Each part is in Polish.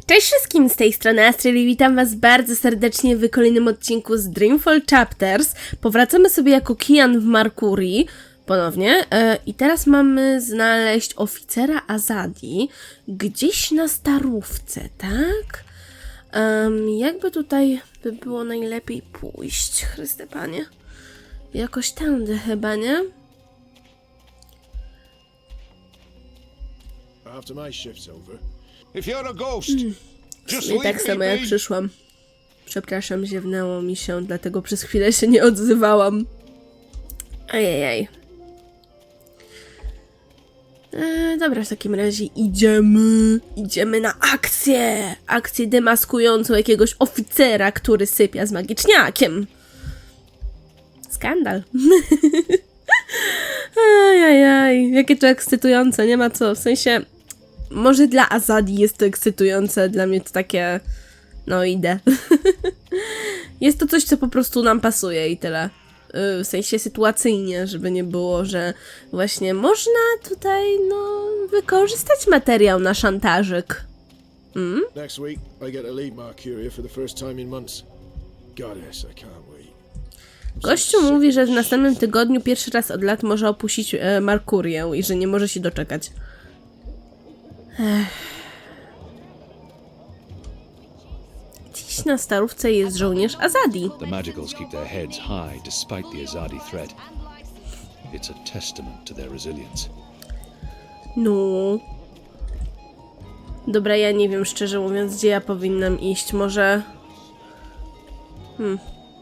Cześć wszystkim, z tej strony Astrid i witam was bardzo serdecznie w kolejnym odcinku z Dreamfall Chapters. Powracamy sobie jako Kian w Markurii ponownie i teraz mamy znaleźć oficera Azadi gdzieś na Starówce, tak? Jakby tutaj by było najlepiej pójść, Chryste Panie? Jakoś tędy chyba, nie? After my shift's over. If you're a ghost, just I tak leave samo me jak be. przyszłam. Przepraszam, ziewnęło mi się, dlatego przez chwilę się nie odzywałam. Ajajaj. Dobra, w takim razie idziemy na akcję! Akcję demaskującą jakiegoś oficera, który sypia z magiczniakiem. Skandal. Ajajaj, jakie to ekscytujące, nie ma co, w sensie... Może dla Azadi jest to ekscytujące, dla mnie to takie... No idę. Jest to coś, co po prostu nam pasuje i tyle. W sensie sytuacyjnie, żeby nie było, że właśnie można tutaj, no, wykorzystać materiał na szantażyk. Next week, I get to leave Marcuria for the first time in months. Goddess, I can't wait. Gościu mówi, że w następnym tygodniu pierwszy raz od lat może opuścić Markurię i że nie może się doczekać. Dziś na Starówce jest żołnierz Azadi. The Magicals keep their heads high despite the Azadi threat. It's a testament to their resilience. No. Dobra, ja nie wiem, szczerze mówiąc, gdzie ja powinnam iść. Może...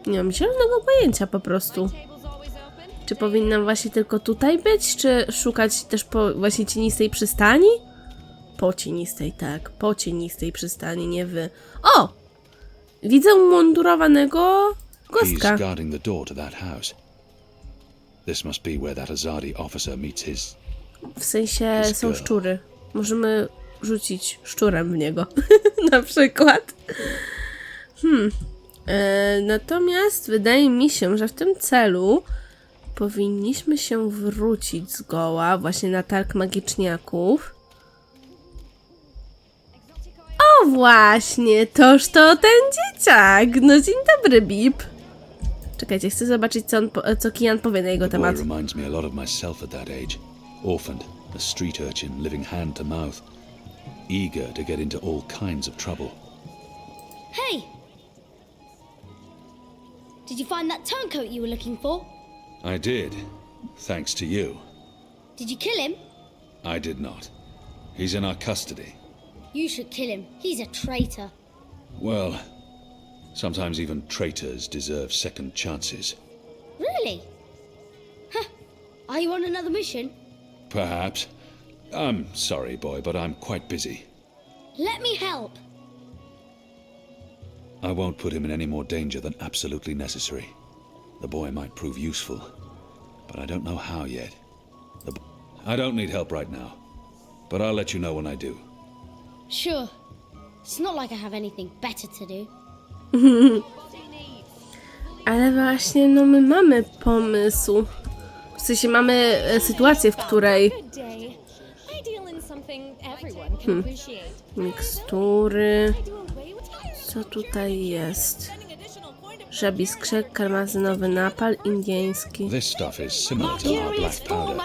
Nie mam zielonego pojęcia po prostu. Czy powinnam właśnie tylko tutaj być, czy szukać też po właśnie cienistej przystani? Po cienistej, tak. Po cienistej przystani, nie wy. O! Widzę umundurowanego gostka. He's guarding the door to that house. This must be where that Azadi officer meets his... W sensie są szczury. Możemy rzucić szczurem w niego. Na przykład. Natomiast wydaje mi się, że w tym celu powinniśmy się wrócić zgoła właśnie na targ magiczniaków. O właśnie, toż to ten dzieciak. No dzień dobry, Bip. Czekajcie, chcę zobaczyć, co Kian powie na jego The boy temat. reminds me a lot of myself at that age. Orphaned, a street urchin living hand to mouth. Eager to get into all kinds of trouble. Hey! Did you find that turncoat you were looking for? I did, thanks to you. Did you kill him? I did not. He's in our custody. You should kill him. He's a traitor. Well, sometimes even traitors deserve second chances. Really? Huh. Are you on another mission? Perhaps. I'm sorry, boy, but I'm quite busy. Let me help. I won't put him in any more danger than absolutely necessary. The boy might prove useful, but I don't know how yet. I don't need help right now, but I'll let you know when I do. Sure. It's not like I have anything better to do. Ale właśnie, no my mamy pomysł. W sensie mamy sytuację, w której mikstury. Co tutaj jest? Żabi skrzek, karmazynowy napal, indyjski. This stuff is similar to our black powder,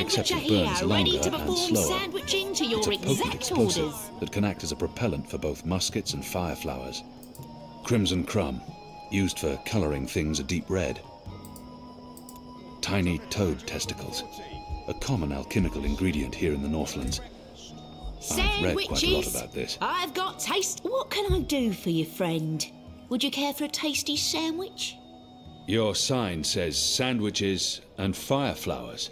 except it burns longer and slower. It's a potent explosive that can act as a propellant for both muskets and fire flowers. Crimson crumb, used for coloring things a deep red. Tiny toad testicles, a common alchemical ingredient here in the Northlands. I've read quite a lot about this. I've got taste. What can I do for you, friend? Would you care for a tasty sandwich? Your sign says sandwiches and fire flowers.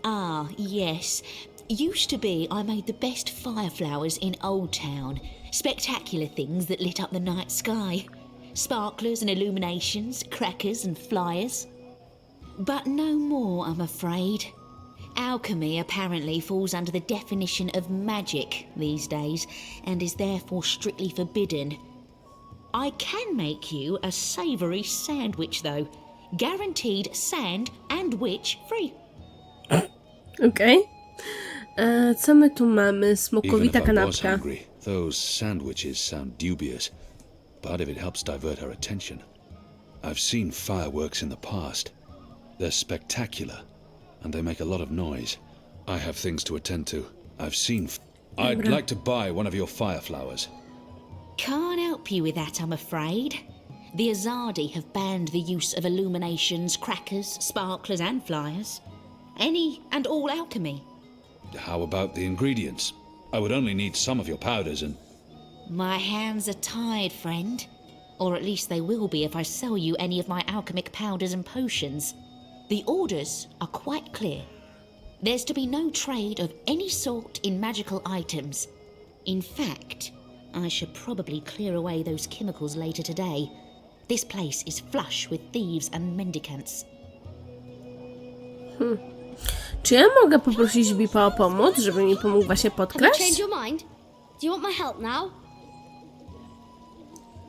Ah, yes. Used to be I made the best fireflowers in Old Town. Spectacular things that lit up the night sky. Sparklers and illuminations, crackers and flyers. But no more, I'm afraid. Alchemy apparently falls under the definition of magic these days and is therefore strictly forbidden. I can make you a savoury sandwich though. Guaranteed sand and witch free. Okej. Co my tu mamy? Even Smokowita if I was kanapka. hungry, those sandwiches sound dubious. But if it helps divert her attention, I've seen fireworks in the past. They're spectacular, and they make a lot of noise. I have things to attend to. I've seen... I'd like to buy one of your fire flowers. Can't help you with that, I'm afraid. The Azadi have banned the use of illuminations, crackers, sparklers and flyers. Any and all alchemy. How about the ingredients? I would only need some of your powders and... My hands are tied, friend. Or at least they will be if I sell you any of my alchemic powders and potions. The orders are quite clear. There's to be no trade of any sort in magical items. In fact, I should probably clear away those chemicals later today. This place is flush with thieves and mendicants. Czy ja mogę poprosić Bipa o pomoc, żeby mi pomógł właśnie Have you podkraść? changed your mind? Do you want my help now?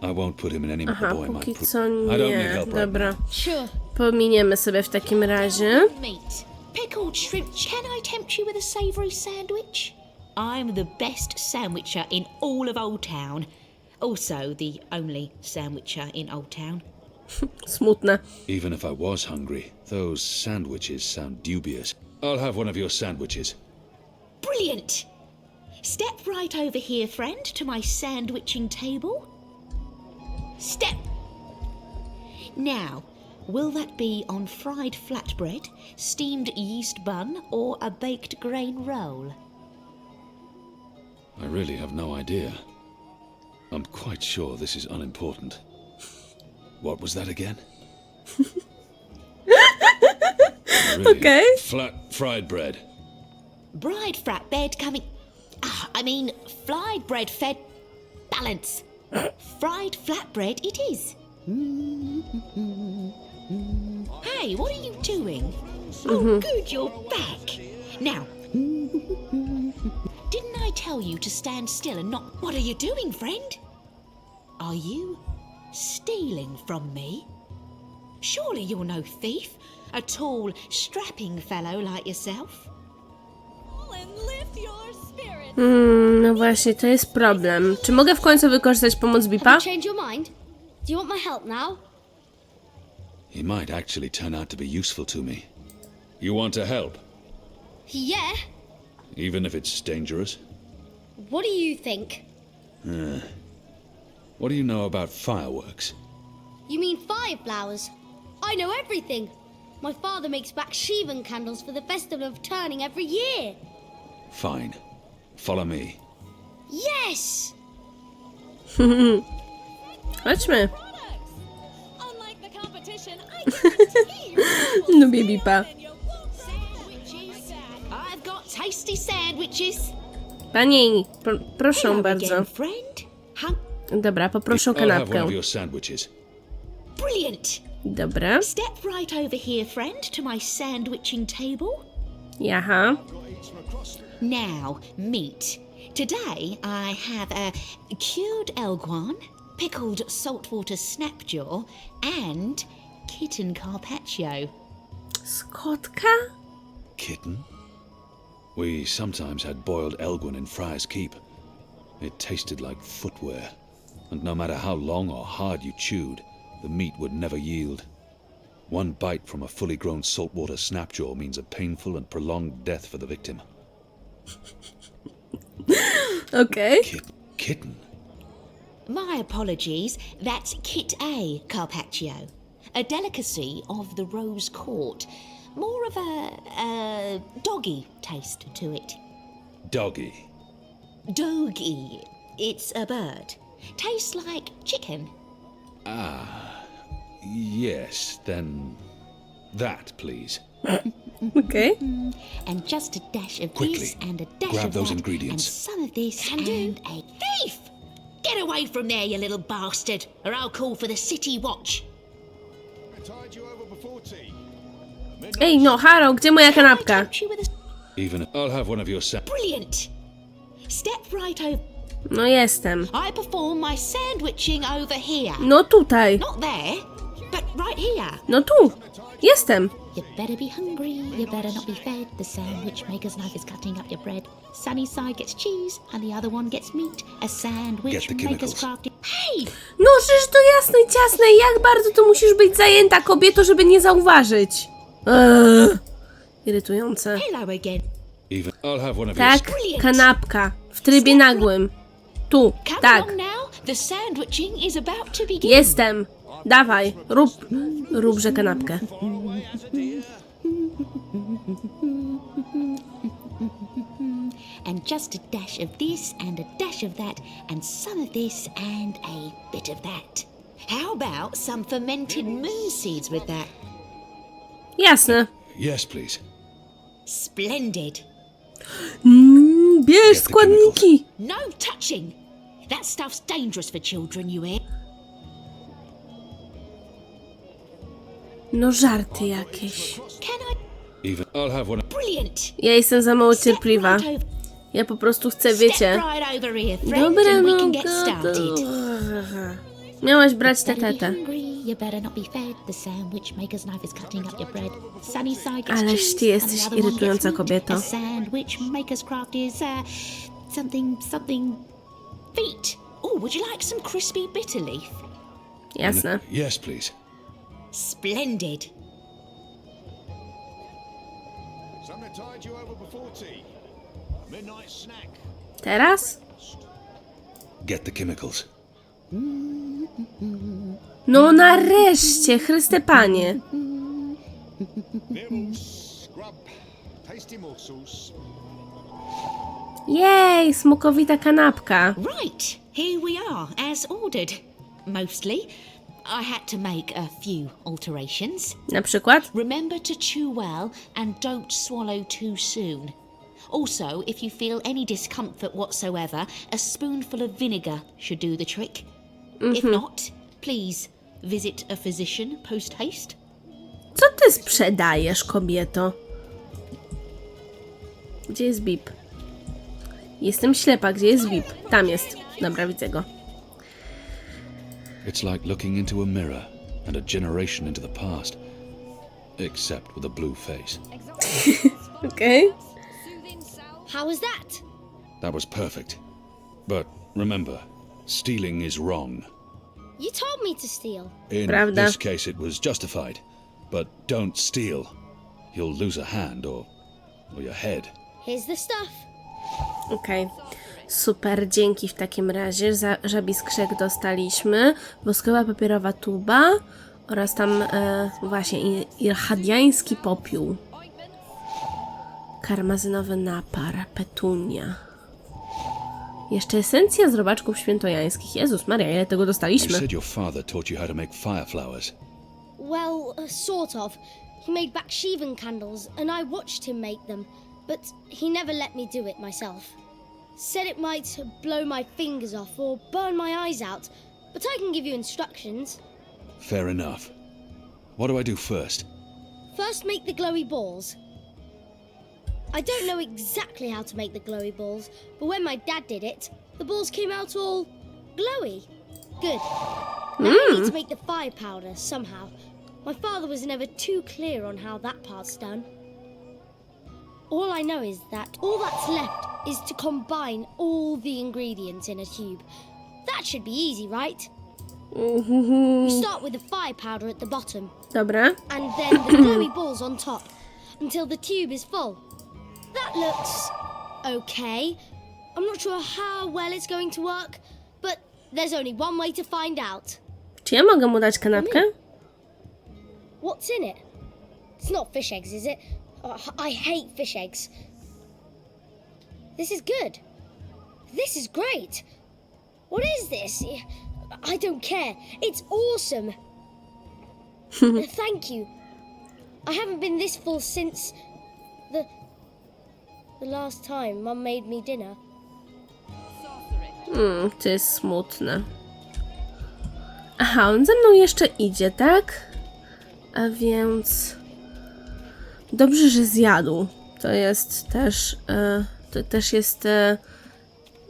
I won't put him in any Aha, boy might póki prove. co I don't need nie. help right Dobra. now. Sure. Pominiemy sobie w takim razie. Meat, pickled shrimp. Can I tempt you with a savoury sandwich? I'm the best sandwicher in all of Old Town. Also the only sandwicher in Old Town. Smutne. Even if I was hungry, those sandwiches sound dubious. I'll have one of your sandwiches. Brilliant! Step right over here, friend, to my sandwiching table. Step. Now, will that be on fried flatbread, steamed yeast bun, or a baked grain roll? I really have no idea. I'm quite sure this is unimportant. What was that again? Really? Okay. Flat fried bread. Bride flatbread coming. Fried bread fed. Balance. Fried flatbread it is. Hey, what are you doing? Oh, good, you're back. Now, didn't I tell you to stand still and not... What are you doing, friend? Are you stealing from me? Surely you're no thief. A tall, strapping fellow like yourself. No właśnie, to jest problem. Czy mogę w końcu wykorzystać pomoc Have Bipa? you changed your mind? Do you want my help now? He might actually turn out to be useful to me. You want to help, Yeah. even if it's dangerous? What do you think? What do you know about fireworks? You mean fire flowers? I know everything. My father makes Bakshivan candles for the festival of turning every year. Fine. Follow me. Yes! Chodźmy. Unlike the competition, I guarantee you Lubię Bipa. I've got tasty sandwiches. Pani, proszę Hello bardzo. again, friend. Dobra, poproszę o I'll have one kanapkę. of your sandwiches. Brilliant. Dobra. Step right over here, friend, to my sandwiching table. Jaha. Now, meat. Today I have a cured elguan, pickled saltwater snapjaw, and kitten carpaccio. Skotka? Kitten? We sometimes had boiled elguin in Friar's Keep. It tasted like footwear, and no matter how long or hard you chewed, the meat would never yield. One bite from a fully grown saltwater snapjaw means a painful and prolonged death for the victim. Okej. Kitten? My apologies, that's Kit A carpaccio, a delicacy of the Rose Court. More of a doggy taste to it. Doggy. Doggy. It's a bird. Tastes like chicken. Yes, then that, please. Okej. And just a dash of Quickly, this and a dash grab of those that, ingredients. and some of this Can and do. a thief! Get away from there, you little bastard, or I'll call for the city watch. I tied you over before tea. Ej, no, Haro, gdzie moja I kanapka? tempt you with a... Even if I'll have one of your Brilliant! Step right over. No jestem. I perform my sandwiching over here. No tutaj. Not there, but right here. No tu. Jestem. You better be hungry, you better not be fed. The sandwich maker's knife is cutting up your bread. Sunny side gets cheese, and the other one gets meat. A sandwich Get the maker's chemicals. crafted... Hey! No przecież to jasne i ciasne, jak bardzo to musisz być zajęta, kobieto, żeby nie zauważyć. Irytujące. Hello again. Even I'll have one of Tak, Brilliant. kanapka. W trybie nagłym. Tu, Come tak. along now. The sandwiching is about to begin. Jestem. Dawaj, róbże kanapkę. And just a dash of this and a dash of that and some of this and a bit of that. How about some fermented moon seeds with that? Jasne. Yes, please. Splendid. Bierz składniki. No touching. That stuff's dangerous for children, you hear? No żarty jakieś. Can I? Even I'll have one. Brilliant. Ja jestem za mało cierpliwa. Step right over, Ja po prostu chcę, wiecie. step right over here, friend, Dobra, and we no can get started. Miałaś brać tę Better be tetę. hungry, you better not be fed. The sandwich maker's knife is cutting up your bread. Sunny side gets Ależ cheese, ty and jesteś the other one irytująca, gets meat. kobieto. A sandwich maker's craft is something feet. Oh, would you like some crispy bitter leaf? Jasne. Yes, please. Splendid. Something to tide you over before tea. A midnight snack. Teraz? Get the chemicals. No nareszcie, Chryste Panie. Nibbles, scrub, tasty morsels. Jej, smokowita kanapka. Right, here we are, as ordered. Mostly. I had to make a few alterations. Na przykład? Remember to chew well and don't swallow too soon. Also, if you feel any discomfort whatsoever, a spoonful of vinegar should do the trick. If not, please visit a physician post haste. Co ty sprzedajesz, kobieto? Gdzie jest bip? Jestem ślepa, gdzie jest bip? Tam jest. Dobra, widzę go. It's like looking into a mirror and a generation into the past, except with a blue face. Okej. How was that? That was perfect. But remember, stealing is wrong. You told me to steal. In Prawda. this case, it was justified. But don't steal. You'll lose a hand or your head. Here's the stuff. Okej. Super, dzięki w takim razie. Za żabi skrzek dostaliśmy. Woskowa papierowa tuba. Oraz tam właśnie irchadiański popiół. Karmazynowy napar. Petunia. Jeszcze esencja z robaczków świętojańskich. Jezus Maria, ile tego You dostaliśmy. said your father taught you how to make fire flowers. Well, sort of. He made backsheven candles, and I watched him make them, but he never let me do it myself. Said it might blow my fingers off or burn my eyes out, but I can give you instructions. Fair enough. What do I do first? First, make the glowy balls. I don't know exactly how to make the glowy balls, but when my dad did it, the balls came out all glowy. Good. Now I need to make the fire powder somehow. My father was never too clear on how that part's done. All I know is that all that's left is to combine all the ingredients in a tube. That should be easy, right? You start with the fire powder at the bottom, Dobra. and then the glowy balls on top, until the tube is full. That looks okay. I'm not sure how well it's going to work, but there's only one way to find out. Czy ja mogę mu dać kanapkę? What's in it? It's not fish eggs, is it? I hate fish eggs. This is good. This is great. What is this? I don't care. It's awesome. Thank you. I haven't been this full since the last time Mum made me dinner. To jest smutne. Aha, on ze mną jeszcze idzie, tak? A więc... Dobrze, że zjadł. To jest też... to też jest...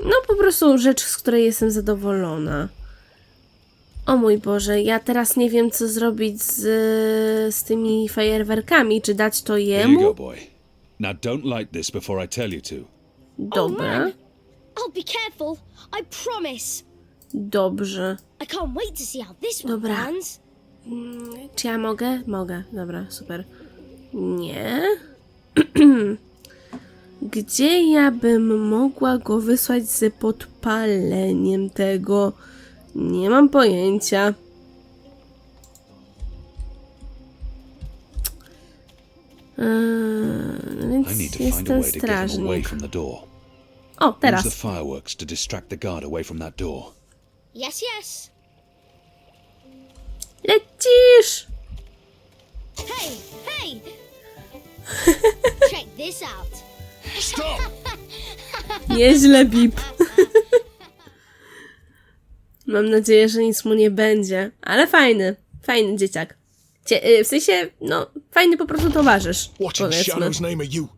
no po prostu rzecz, z której jestem zadowolona. O mój Boże, ja teraz nie wiem, co zrobić z tymi fajerwerkami. Czy dać to Here you jemu? go, boy. Now don't light this before I tell you to. Dobra. I'll be careful. I promise. Dobrze. I can't wait to see how this one Dobra. lands. Czy ja mogę? Mogę. Dobra, super. Nie. Gdzie ja bym mogła go wysłać z podpaleniem tego? Nie mam pojęcia. I need Więc to find a jestem way to get him away strażnik. from the door. O, Use teraz. the fireworks to distract the guard away from that door. Yes, yes. Lecisz! Hey, hey! Check this out. Stop! Nieźle, Bip. Mam nadzieję, że nic mu nie będzie. Ale fajny. Fajny dzieciak. W sensie, no, fajny po prostu towarzysz. What in Powiedzmy. Shadow's name are you?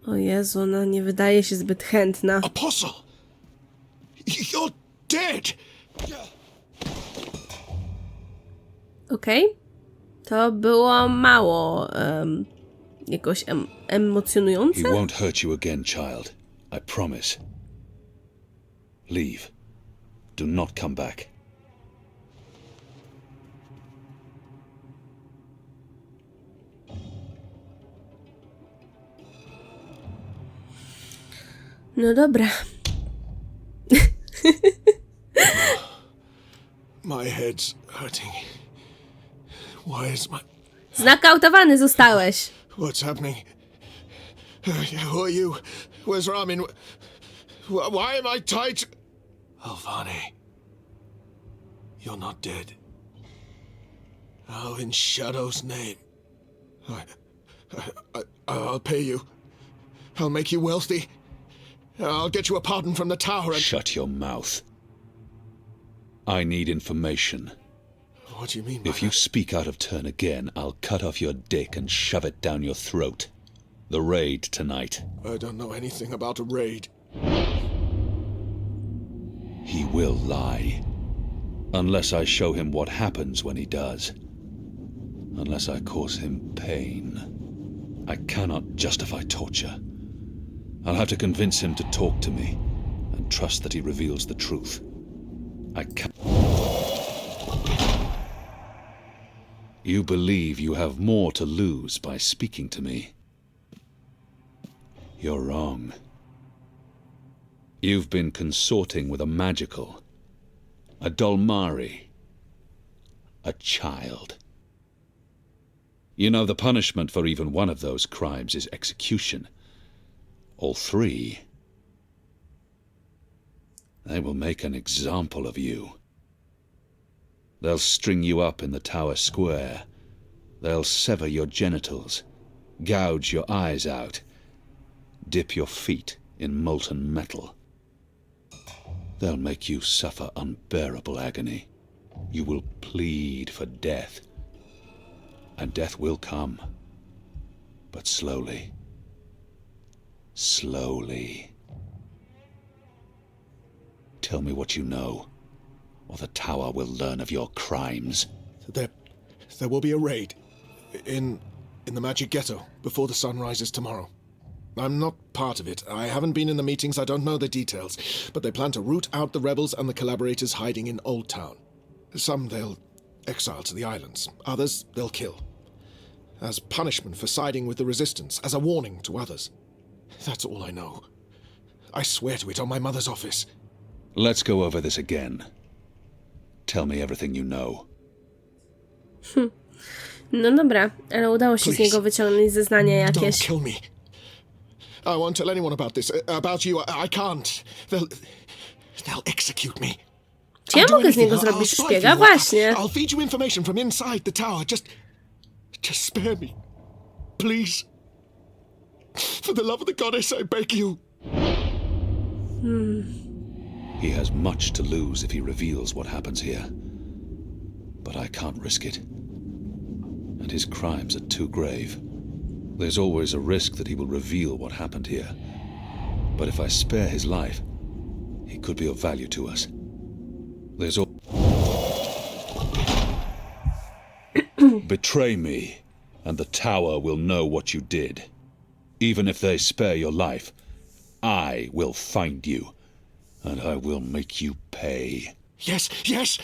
O Jezu, ona nie wydaje się zbyt chętna. Apostle! You're dead! Okej. To było mało jakoś emocjonujące. He won't hurt you again, child. I promise. Leave. Do not come back. No dobra. My head's hurting. Why is my... Znakautowany zostałeś. What's happening? Who are you? Where's Ramin? Why am I tied? Alvani. You're not dead. Oh, in Shadow's name. I'll pay you. I'll make you wealthy. I'll get you a pardon from the tower and... Shut your mouth. I need information. What do you mean by If you that? speak out of turn again, I'll cut off your dick and shove it down your throat. The raid tonight. I don't know anything about a raid. He will lie. Unless I show him what happens when he does. Unless I cause him pain. I cannot justify torture. I'll have to convince him to talk to me and trust that he reveals the truth. I can't. You believe you have more to lose by speaking to me. You're wrong. You've been consorting with a magical, a Dolmari, a child. You know the punishment for even one of those crimes is execution. All three. They will make an example of you. They'll string you up in the tower square. They'll sever your genitals, gouge your eyes out, dip your feet in molten metal. They'll make you suffer unbearable agony. You will plead for death. And death will come. But slowly. Slowly. Tell me what you know, or the tower will learn of your crimes. There will be a raid in the Magic Ghetto before the sun rises tomorrow. I'm not part of it. I haven't been in the meetings, I don't know the details. But they plan to root out the rebels and the collaborators hiding in Old Town. Some they'll exile to the islands. Others they'll kill. As punishment for siding with the resistance, as a warning to others. That's all I know. I swear to it on my mother's office. Let's go over this again. Tell me everything you know. No dobra, ale udało się z Please. niego wyciągnąć zeznania Don't jakieś. kill me. I won't tell anyone about this. About you, I can't. They'll execute me. Czy ja I'll do mogę z niego anything. I'll zrobić spy szpiega? for you. Właśnie. I'll feed you information from inside the tower. Just spare me. Please. For the love of the goddess, I beg you. He has much to lose if he reveals what happens here. But I can't risk it. And his crimes are too grave. There's always a risk that he will reveal what happened here. But if I spare his life, he could be of value to us. There's Betray me, and the tower will know what you did. Even if they spare your life, I will find you, and I will make you pay. Yes, yes!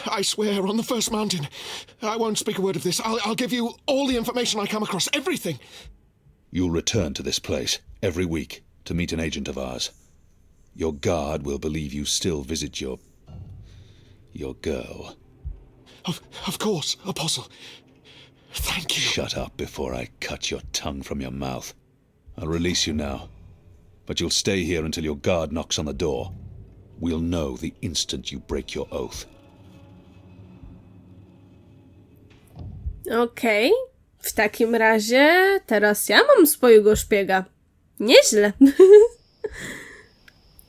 I swear on the first mountain. I won't speak a word of this. I'll give you all the information I come across, everything. You'll return to this place every week to meet an agent of ours. Your guard will believe you still visit your girl. Of course, Apostle. Thank you. Shut up before I cut your tongue from your mouth. I'll release you now, but you'll stay here until your guard knocks on the door. We'll know the instant you break your oath. Okej. W takim razie teraz ja mam swojego szpiega. Nieźle.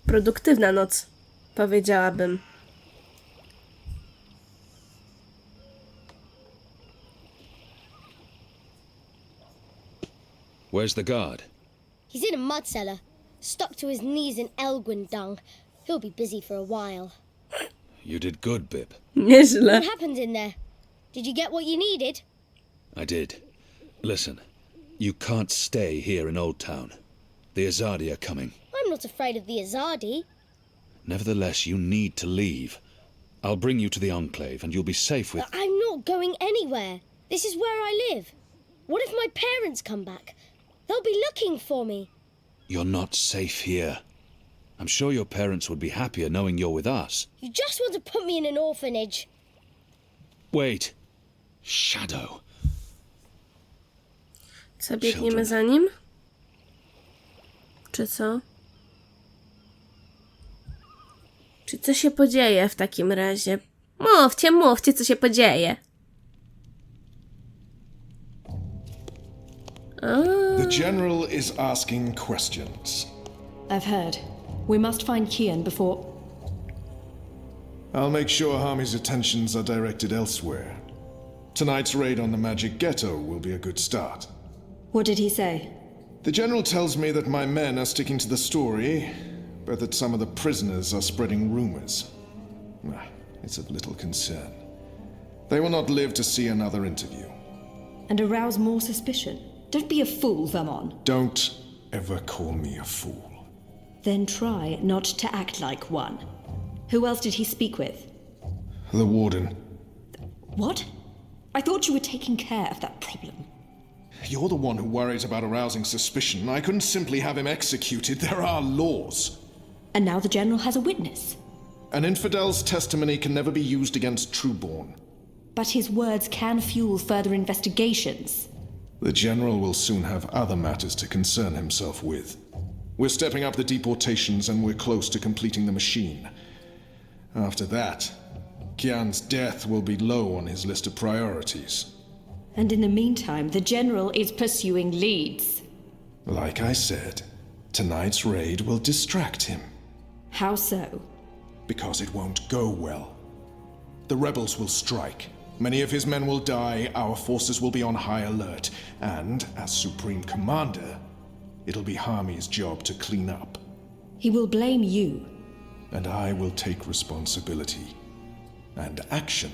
Produktywna noc, powiedziałabym. Where's the guard? He's in a mud cellar, stuck to his knees in Elgwyn dung. He'll be busy for a while. You did good, Bib. Nieźle. What happened in there? Did you get what you needed? I did. Listen, you can't stay here in Old Town. The Azadi are coming. I'm not afraid of the Azadi. Nevertheless, you need to leave. I'll bring you to the Enclave, and you'll be safe with... But I'm not going anywhere. This is where I live. What if my parents come back? They'll be looking for me. You're not safe here. I'm sure your parents would be happier knowing you're with us. You just want to put me in an orphanage. Wait. Shadow. Co, biegniemy za nim? Czy co? Czy co się podzieje w takim razie? Mówcie, co się podzieje. The General is asking questions. I've heard. We must find Kian before... I'll make sure Harmy's attentions are directed elsewhere. Tonight's raid on the Magic Ghetto will be a good start. What did he say? The General tells me that my men are sticking to the story, but that some of the prisoners are spreading rumors. It's of little concern. They will not live to see another interview. And arouse more suspicion? Don't be a fool, Vermon. Don't ever call me a fool. Then try not to act like one. Who else did he speak with? The Warden. What? I thought you were taking care of that problem. You're the one who worries about arousing suspicion. I couldn't simply have him executed. There are laws. And now the General has a witness. An infidel's testimony can never be used against Trueborn. But his words can fuel further investigations. The General will soon have other matters to concern himself with. We're stepping up the deportations and we're close to completing the machine. After that, Kian's death will be low on his list of priorities. And in the meantime, the General is pursuing leads. Like I said, tonight's raid will distract him. How so? Because it won't go well. The rebels will strike. Many of his men will die, our forces will be on high alert, and, as Supreme Commander, it'll be Harmy's job to clean up. He will blame you. And I will take responsibility. And action.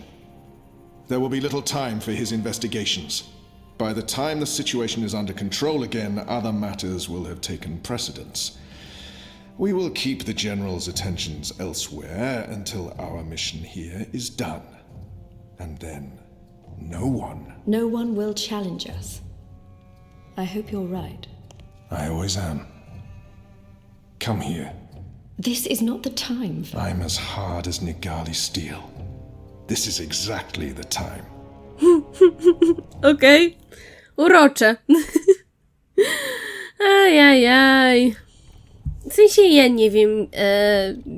There will be little time for his investigations. By the time the situation is under control again, other matters will have taken precedence. We will keep the General's attentions elsewhere until our mission here is done. And then, no one will challenge us. I hope you're right. I always am. Come here. This is not the time for... I'm as hard as Nigali steel. This is exactly the time. Okej. Urocze. Ajajaj. W sensie ja nie wiem,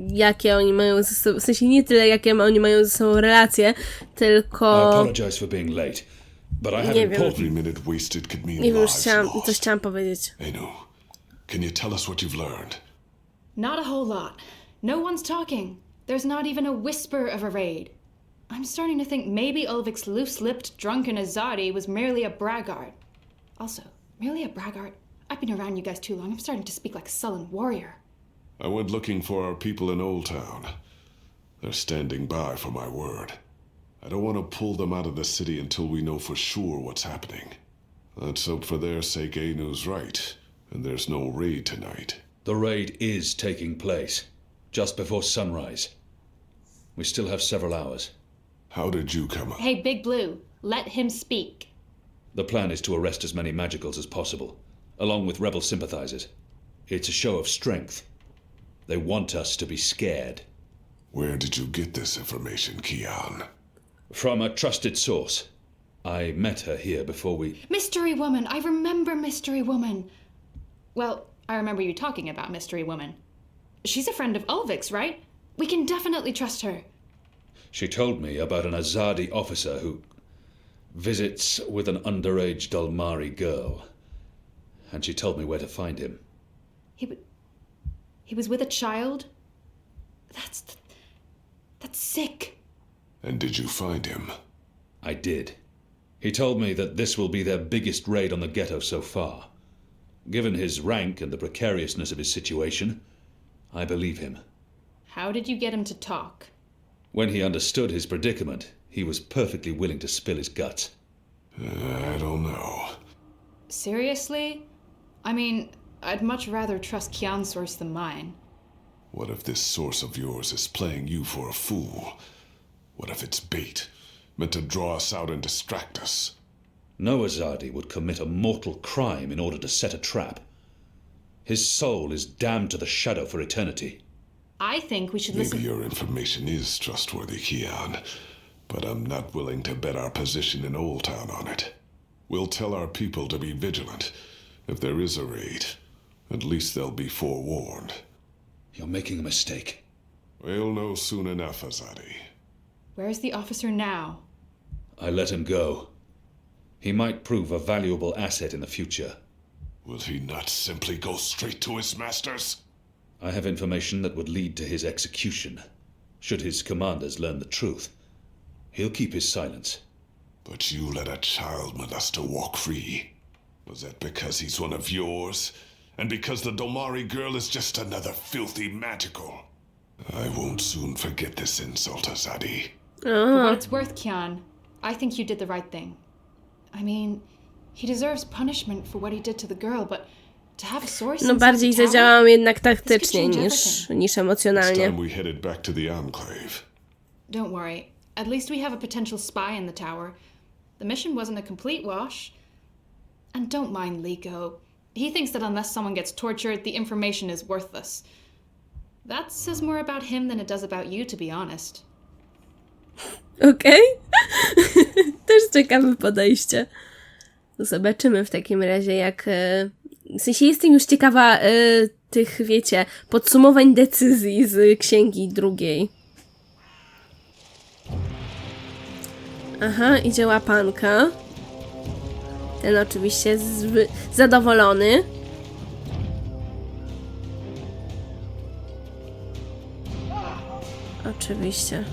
jakie oni mają ze sobą, w sensie nie tyle, jakie oni mają ze sobą relacje, tylko... I apologize for being late, but I have Nie wiem. important... Every minute wasted could mean Nie wiem, już lives coś chciałam powiedzieć. Anu, can you tell us what you've learned? Not a whole lot. No one's talking. There's not even a whisper of a raid. I'm starting to think maybe Ulvik's loose-lipped, drunken Azadi was merely a braggart. Also, merely a braggart? I've been around you guys too long. I'm starting to speak like a sullen warrior. I went looking for our people in Old Town. They're standing by for my word. I don't want to pull them out of the city until we know for sure what's happening. Let's hope for their sake Ainu's right, and there's no raid tonight. The raid is taking place, just before sunrise. We still have several hours. How did you come up? Hey, Big Blue, let him speak. The plan is to arrest as many magicals as possible, along with rebel sympathizers. It's a show of strength. They want us to be scared. Where did you get this information, Kian? From a trusted source. I met her here before we... Mystery Woman! I remember Mystery Woman! Well, I remember you talking about Mystery Woman. She's a friend of Ulvik's, right? We can definitely trust her. She told me about an Azadi officer who visits with an underage Dalmari girl. And she told me where to find him. He was with a child? That's sick. And did you find him? I did. He told me that this will be their biggest raid on the ghetto so far. Given his rank and the precariousness of his situation, I believe him. How did you get him to talk? When he understood his predicament, he was perfectly willing to spill his guts. I don't know. Seriously? I mean, I'd much rather trust Kian's source than mine. What if this source of yours is playing you for a fool? What if it's bait, meant to draw us out and distract us? No Azadi would commit a mortal crime in order to set a trap. His soul is damned to the shadow for eternity. I think we should listen... Maybe your information is trustworthy, Kian, but I'm not willing to bet our position in Old Town on it. We'll tell our people to be vigilant. If there is a raid, at least they'll be forewarned. You're making a mistake. We'll know soon enough, Azadi. Where's the officer now? I let him go. He might prove a valuable asset in the future. Will he not simply go straight to his masters? I have information that would lead to his execution. Should his commanders learn the truth, he'll keep his silence. But you let a child molester walk free. Was that because he's one of yours? And because the Dalmari girl is just another filthy magical? I won't soon forget this insult, Azadi. For what it's worth, Kian, I think you did the right thing. I mean, he deserves punishment for what he did to the girl, but to have a source No bardziej zadziałałam jednak taktycznie niż emocjonalnie. Time we headed back to the Enclave. Don't worry. At least we have a potential spy in the tower. The mission wasn't a complete wash. And don't mind Liko. He thinks that unless someone gets tortured, the information is worthless. That says more about him than it does about you, to be honest. Okej. Też ciekawe podejście. Zobaczymy w takim razie, jak... W sensie jestem już ciekawa tych, wiecie, podsumowań decyzji z księgi drugiej. Aha, idzie Łapanka. Ten oczywiście zadowolony. Oczywiście.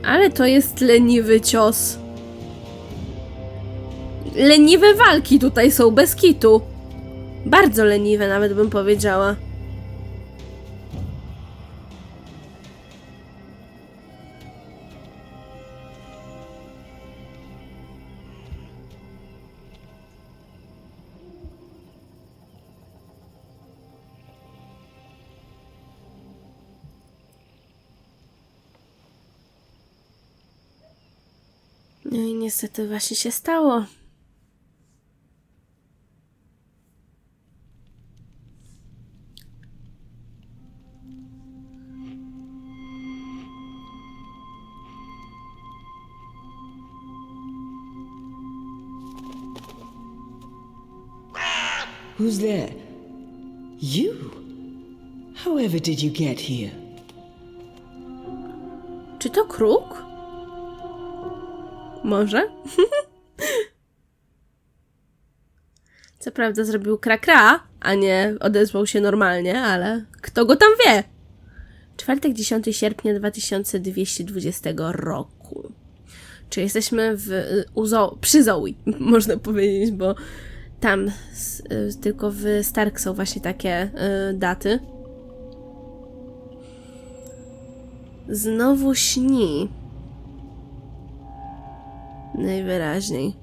Ale to jest leniwy cios. Leniwe walki tutaj są, bez kitu. Bardzo leniwe nawet bym powiedziała. No i niestety właśnie się stało. Who's there? You? However did you get here? Czy to kruk? Może? Co prawda zrobił kra-kra, a nie odezwał się normalnie, ale kto go tam wie? Czwartek, 10 sierpnia 2220 roku. Czy jesteśmy przy Zoe, można powiedzieć, bo tam tylko w Stark są właśnie takie daty. Znowu śni. Najwyraźniej.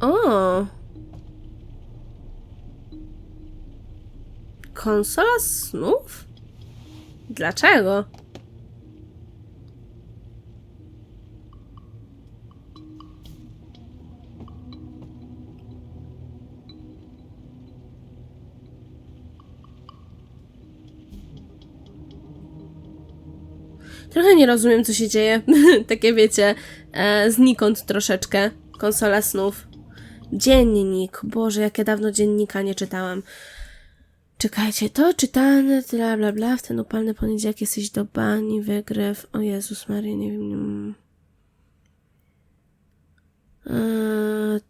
O! Konsola snów? Dlaczego? Trochę nie rozumiem, co się dzieje. Takie wiecie, znikąd troszeczkę. Konsola snów. Dziennik. Boże, jak ja dawno dziennika nie czytałam. Czekajcie, to czytane, bla bla bla, w ten upalny poniedziałek jesteś do bani, wygryw. O Jezus Maria, nie wiem.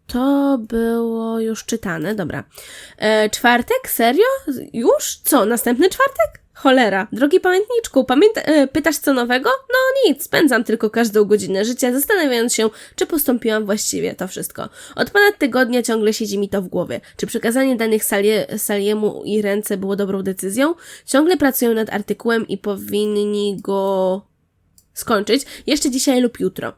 To było już czytane, dobra. Czwartek? Serio? Już? Co, następny czwartek? Cholera, drogi pamiętniczku, pytasz co nowego? No nic, spędzam tylko każdą godzinę życia, zastanawiając się, czy postąpiłam właściwie, to wszystko. Od ponad tygodnia ciągle siedzi mi to w głowie. Czy przekazanie danych Saliemu i ręce było dobrą decyzją? Ciągle pracują nad artykułem i powinni go skończyć jeszcze dzisiaj lub jutro.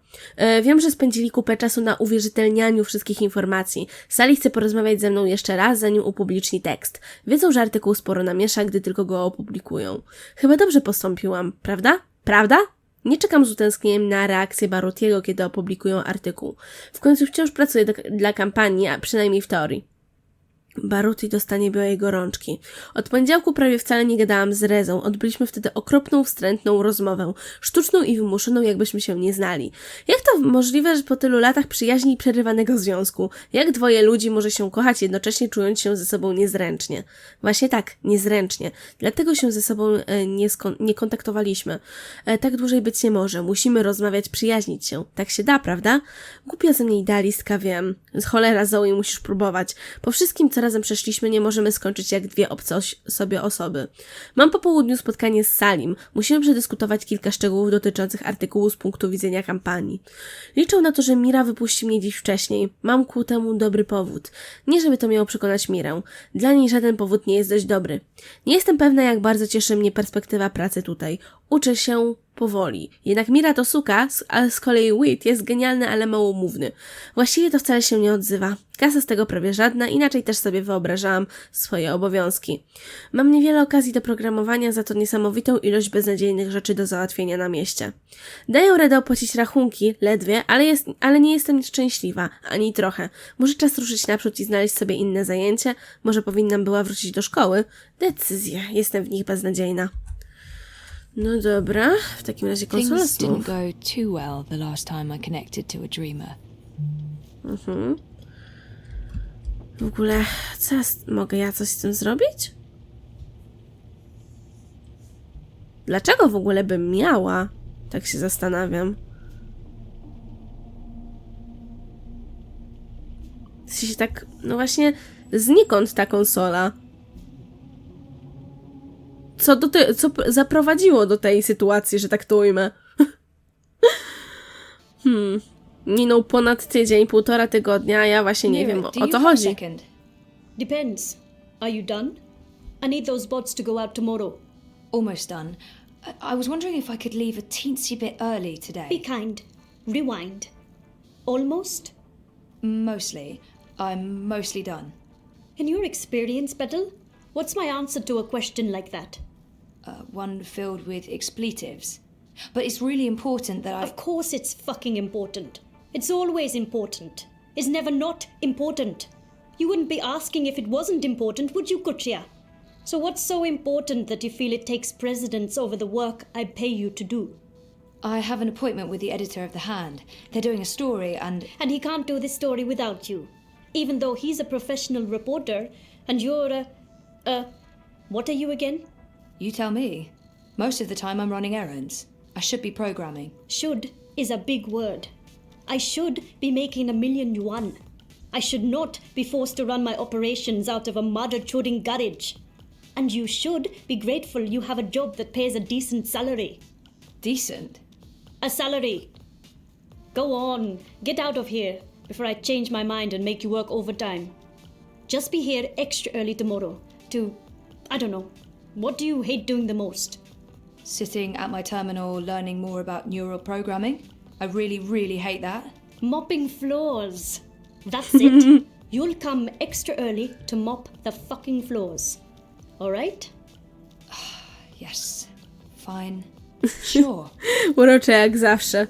Wiem, że spędzili kupę czasu na uwierzytelnianiu wszystkich informacji. Sally chce porozmawiać ze mną jeszcze raz, zanim upubliczni tekst. Wiedzą, że artykuł sporo namiesza, gdy tylko go opublikują. Chyba dobrze postąpiłam, prawda? Prawda? Nie czekam z utęsknieniem na reakcję Barutiego, kiedy opublikują artykuł. W końcu wciąż pracuję dla kampanii, a przynajmniej w teorii. Baruti dostanie białej gorączki. Od poniedziałku prawie wcale nie gadałam z Rezą. Odbyliśmy wtedy okropną, wstrętną rozmowę. Sztuczną i wymuszoną, jakbyśmy się nie znali. Jak to możliwe, że po tylu latach przyjaźni i przerywanego związku? Jak dwoje ludzi może się kochać, jednocześnie czując się ze sobą niezręcznie? Właśnie tak, niezręcznie. Dlatego się ze sobą nie kontaktowaliśmy. Tak dłużej być nie może. Musimy rozmawiać, przyjaźnić się. Tak się da, prawda? Głupia ze mnie idealistka, wiem. Cholera, Zoe, musisz próbować. Po wszystkim, co razem przeszliśmy, nie możemy skończyć jak dwie obce sobie osoby. Mam po południu spotkanie z Salim. Musimy przedyskutować kilka szczegółów dotyczących artykułu z punktu widzenia kampanii. Liczę na to, że Mira wypuści mnie dziś wcześniej. Mam ku temu dobry powód. Nie żeby to miało przekonać Mirę. Dla niej żaden powód nie jest dość dobry. Nie jestem pewna, jak bardzo cieszy mnie perspektywa pracy tutaj. Uczę się powoli. Jednak Mira to suka, a z kolei Wit jest genialny, ale małomówny. Właściwie to wcale się nie odzywa. Kasa z tego prawie żadna, inaczej też sobie wyobrażałam swoje obowiązki. Mam niewiele okazji do programowania, za to niesamowitą ilość beznadziejnych rzeczy do załatwienia na mieście. Daję radę opłacić rachunki, ledwie, ale nie jestem szczęśliwa, ani trochę. Może czas ruszyć naprzód i znaleźć sobie inne zajęcie? Może powinnam była wrócić do szkoły? Decyzje, jestem w nich beznadziejna. No dobra, w takim razie konsola Things didn't snów. go too well the last time I connected to a dreamer. W ogóle, mogę ja coś z tym zrobić? Dlaczego w ogóle bym miała? Tak się zastanawiam. W sensie tak, no właśnie, znikąd ta konsola? Co zaprowadziło do tej sytuacji, że tak to ujmę? Minął ponad tydzień, 1,5 tygodnia, a ja właśnie nie wiem, o co chodzi. Depends. Are you done? I need those bots to go out tomorrow. Almost done. I was wondering if I could leave a teensy bit early today. Be kind. Rewind. Almost? Mostly. I'm mostly done. In your experience, Petal, what's my answer to a question like that? One filled with expletives. But it's really important that Of course it's fucking important. It's always important. It's never not important. You wouldn't be asking if it wasn't important, would you, Kuchia? So what's so important that you feel it takes precedence over the work I pay you to do? I have an appointment with the editor of The Hand. They're doing a story and he can't do this story without you. Even though he's a professional reporter and you're what are you again? You tell me. Most of the time I'm running errands. I should be programming. Should is a big word. I should be making $1 million yuan. I should not be forced to run my operations out of a mother-chuding garage. And you should be grateful you have a job that pays a decent salary. Decent? A salary. Go on, get out of here before I change my mind and make you work overtime. Just be here extra early tomorrow to, I don't know, what do you hate doing the most? Sitting at my terminal learning more about neural programming. I really, really hate that. Mopping floors. That's it. You'll come extra early to mop the fucking floors. Alright? Yes. Fine. Sure. Urocze jak zawsze.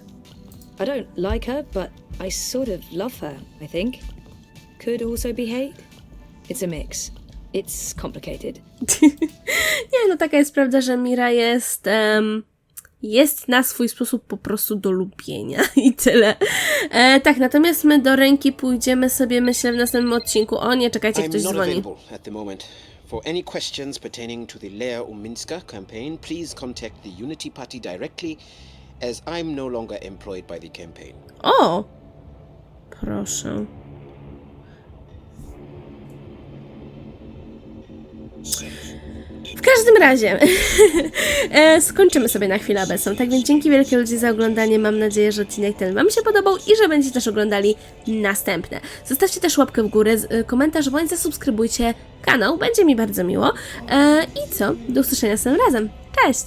I don't like her, but I sort of love her, I think. Could also be hate. It's a mix. It's complicated. Nie, no taka jest prawda, że Mira jest na swój sposób po prostu do lubienia i tyle. Tak, natomiast my do ręki pójdziemy sobie, myślę, w następnym odcinku. O nie, czekajcie, ktoś dzwoni. For any questions pertaining to the Lea Uminska campaign, please contact the Unity Party directly, as I'm no longer employed by the campaign. O! Proszę. W każdym razie skończymy sobie na chwilę obecną. Tak więc dzięki wielkie ludzie za oglądanie. Mam nadzieję, że odcinek ten Wam się podobał i że będziecie też oglądali następne. Zostawcie też łapkę w górę, komentarz, bądź zasubskrybujcie kanał. Będzie mi bardzo miło. I co? Do usłyszenia następnym razem. Cześć!